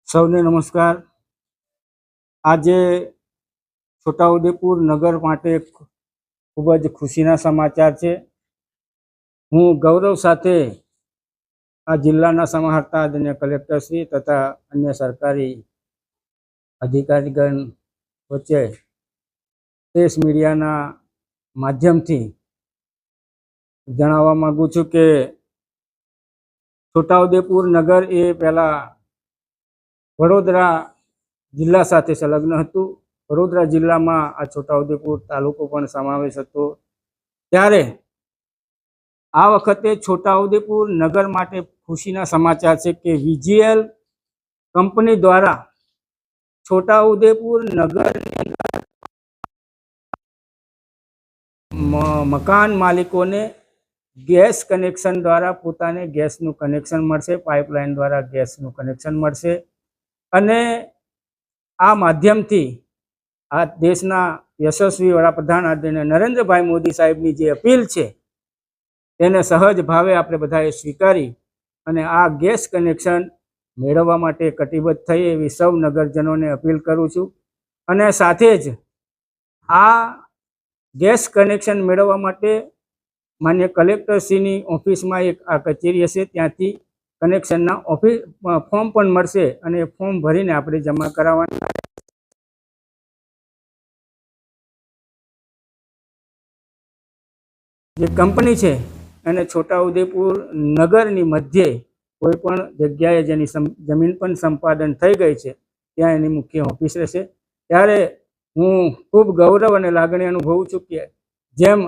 સૌને નમસ્કાર। આજે છોટાઉદેપુર નગર માટે ખૂબ જ ખુશીના સમાચાર છે। હું ગૌરવ સાથે આ જિલ્લાના સમાહર્તા આદરણીય કલેક્ટરશ્રી તથા અન્ય સરકારી અધિકારીગણ વચ્ચે પ્રેસ મીડિયાના માધ્યમથી જણાવવા માગું છું કે છોટાઉદેપુર નગર એ પહેલાં વડોદરા જિલ્લા સાથે સંલગ્ન હતું। વડોદરા જિલ્લામાં આ છોટાઉદેપુર તાલુકો પણ સમાવેશ હતો। ત્યારે આ વખતે છોટાઉદેપુર નગર માટે ખુશીના સમાચાર છે કે વીજીએલ કંપની દ્વારા છોટાઉદેપુર નગર મકાન માલિકોને ગેસ કનેક્શન દ્વારા પોતાને ગેસનું કનેક્શન મળશે, પાઇપલાઇન દ્વારા ગેસનું કનેક્શન મળશે। અને આ માધ્યમથી આ દેશના યશસ્વી વડાપ્રધાન આદરણીય નરેન્દ્રભાઈ મોદી સાહેબની જે અપીલ છે તેને સહજ ભાવે આપણે બધાએ સ્વીકારી અને આ ગેસ કનેક્શન મેળવવા માટે કટિબદ્ધ થઈ એવી સૌ નગરજનોને અપીલ કરું છું। અને સાથે જ આ ગેસ કનેક્શન મેળવવા માટે માન્ય કલેક્ટરશ્રીની ઓફિસમાં એક આ કચેરી હશે, ત્યાંથી કનેક્શનના ફોર્મ પણ મળશે અને એ ફોર્મ ભરીને આપણે જમા કરાવવાના। જે કંપની છે અને છોટાઉદેપુર નગરની મધ્યે કોઈ પણ જગ્યાએ જેની જમીન પણ સંપાદન થઈ ગઈ છે ત્યાં એની મુખ્ય ઓફિસ રહેશે। ત્યારે હું ખૂબ ગૌરવ અને લાગણી અનુભવું છું કે જેમ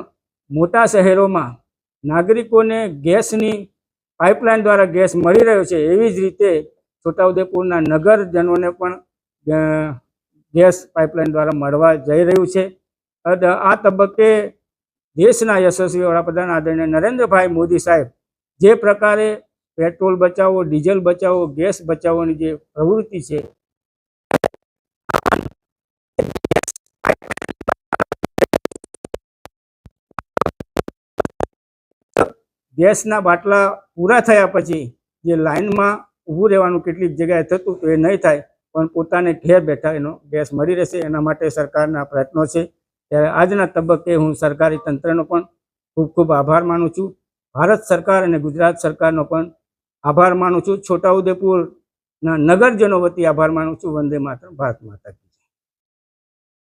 મોટા શહેરોમાં નાગરિકોને ગેસની પાઇપલાઇન દ્વારા ગેસ મળી રહ્યો છે એવી જ રીતે છોટાઉદેપુરના નગરજનોને પણ ગેસ પાઇપલાઇન દ્વારા મળવા જઈ રહ્યું છે। આ તબક્કે દેશના યશસ્વી વડાપ્રધાન આદરણીય નરેન્દ્રભાઈ મોદી સાહેબ જે પ્રકારે પેટ્રોલ બચાવો, ડીઝલ બચાવો, ગેસ બચાવવાની જે પ્રવૃત્તિ છે ગેસના બાટલા પૂરા થયા પછી જે લાઇનમાં ઊભું રહેવાનું કેટલીક જગ્યાએ થતું તો એ નહીં થાય, પણ પોતાને ઘેર બેઠા એનો ગેસ મળી રહેશે, એના માટે સરકારના પ્રયત્નો છે। ત્યારે આજના તબક્કે હું સરકારી તંત્રનો પણ ખૂબ ખૂબ આભાર માનું છું। ભારત સરકાર અને ગુજરાત સરકારનો પણ આભાર માનું છું। છોટાઉદેપુરના નગરજનો વતી આભાર માનું છું। વંદે માતરમ, ભારત માતા કી।